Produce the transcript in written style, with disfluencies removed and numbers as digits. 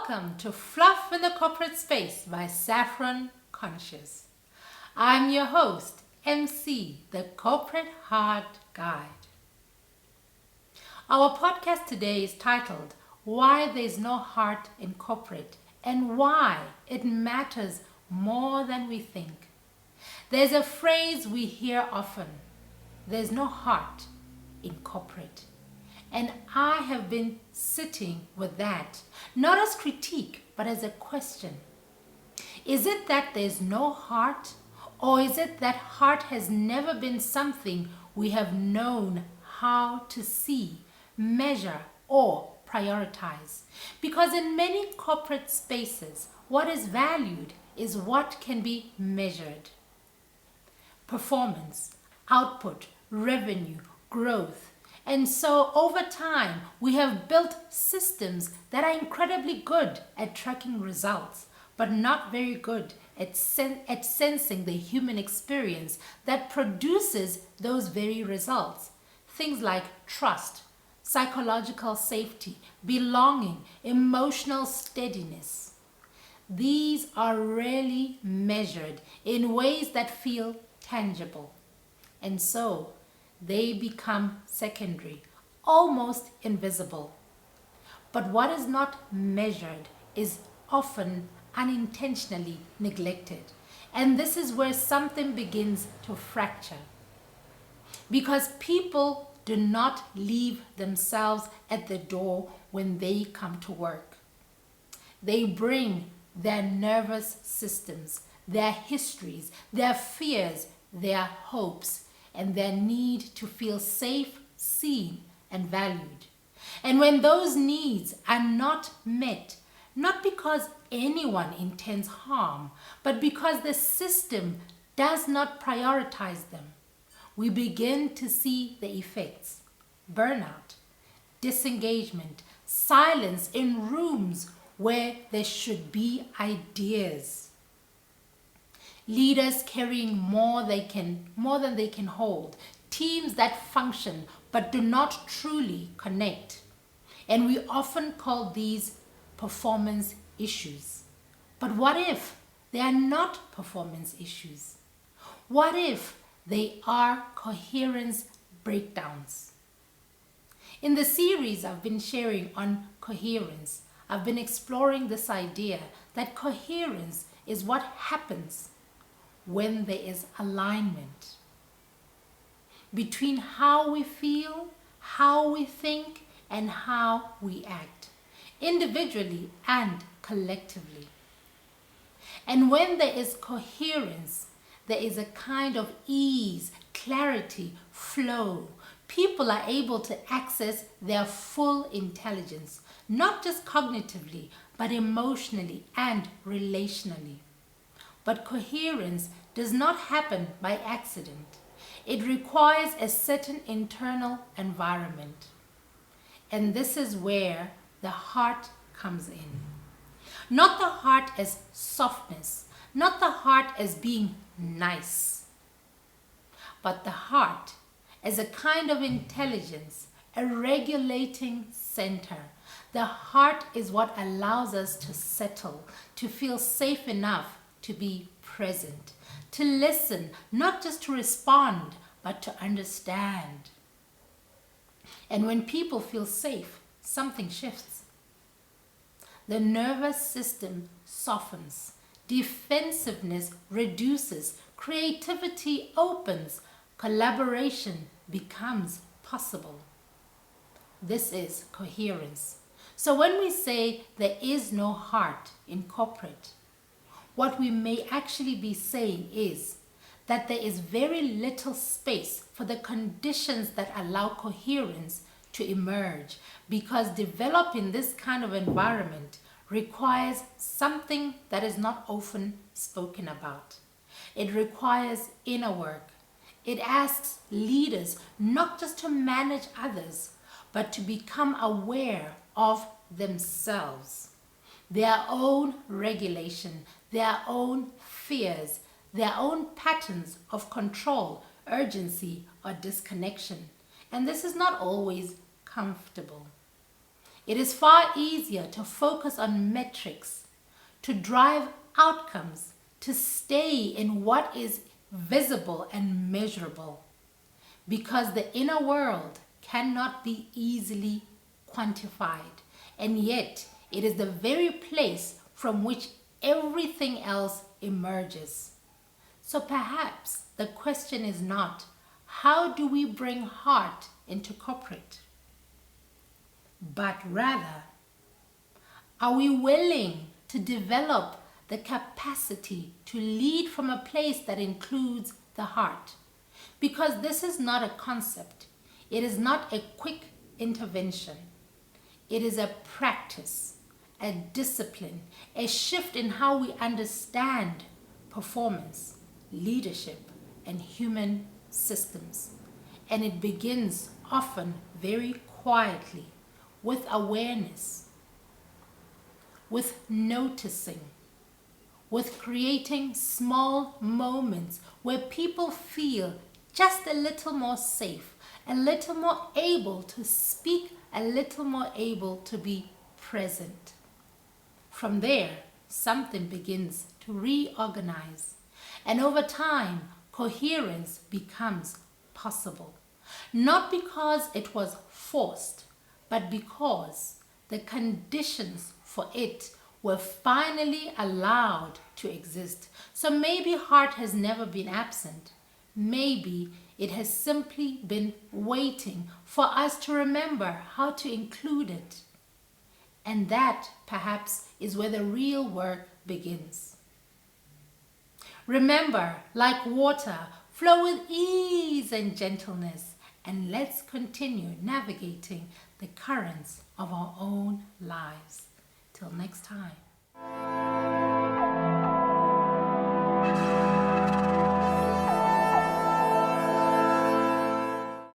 Welcome to Fluff in the Corporate Space by Saffron Conscious. I'm your host, MC, the Corporate Heart Guide. Our podcast today is titled, Why There's No Heart in Corporate and Why It Matters More Than We Think. There's a phrase we hear often, there's no heart in corporate. And I have been sitting with that, not as critique, but as a question. Is it that there's no heart? Or is it that heart has never been something we have known how to see, measure, or prioritize? Because in many corporate spaces, what is valued is what can be measured. Performance, output, revenue, growth. And so over time, we have built systems that are incredibly good at tracking results, but not very good at sensing the human experience that produces those very results. Things like trust, psychological safety, belonging, emotional steadiness. These are rarely measured in ways that feel tangible. And so, they become secondary, almost invisible. But what is not measured is often unintentionally neglected. And this is where something begins to fracture. Because people do not leave themselves at the door when they come to work. They bring their nervous systems, their histories, their fears, their hopes, and their need to feel safe, seen, and valued. And when those needs are not met, not because anyone intends harm, but because the system does not prioritize them, we begin to see the effects. Burnout, disengagement, silence in rooms where there should be ideas. Leaders carrying more than they can hold. Teams that function but do not truly connect. And we often call these performance issues. But what if they are not performance issues? What if they are coherence breakdowns? In the series I've been sharing on coherence, I've been exploring this idea that coherence is what happens when there is alignment between how we feel, how we think, and how we act, individually and collectively. And when there is coherence, there is a kind of ease, clarity, flow. People are able to access their full intelligence, not just cognitively, but emotionally and relationally. But coherence does not happen by accident. It requires a certain internal environment. And this is where the heart comes in. Not the heart as softness, not the heart as being nice, but the heart as a kind of intelligence, a regulating center. The heart is what allows us to settle, to feel safe enough to be present, to listen, not just to respond, but to understand. And when people feel safe, something shifts. The nervous system softens, defensiveness reduces, creativity opens, collaboration becomes possible. This is coherence. So when we say there is no heart in corporate, what we may actually be saying is that there is very little space for the conditions that allow coherence to emerge, because developing this kind of environment requires something that is not often spoken about. It requires inner work. It asks leaders not just to manage others, but to become aware of themselves, their own regulation, their own fears, their own patterns of control, urgency, or disconnection. And this is not always comfortable. It is far easier to focus on metrics, to drive outcomes, to stay in what is visible and measurable, because the inner world cannot be easily quantified, and yet it is the very place from which everything else emerges. So perhaps the question is not, how do we bring heart into corporate? But rather, are we willing to develop the capacity to lead from a place that includes the heart? Because this is not a concept. It is not a quick intervention. It is a practice, a discipline, a shift in how we understand performance, leadership, and human systems. And it begins often very quietly, with awareness, with noticing, with creating small moments where people feel just a little more safe, a little more able to speak, a little more able to be present. From there, something begins to reorganize, and over time, coherence becomes possible. Not because it was forced, but because the conditions for it were finally allowed to exist. So maybe heart has never been absent. Maybe it has simply been waiting for us to remember how to include it. And that, perhaps, is where the real work begins. Remember, like water, flow with ease and gentleness, and let's continue navigating the currents of our own lives. Till next time.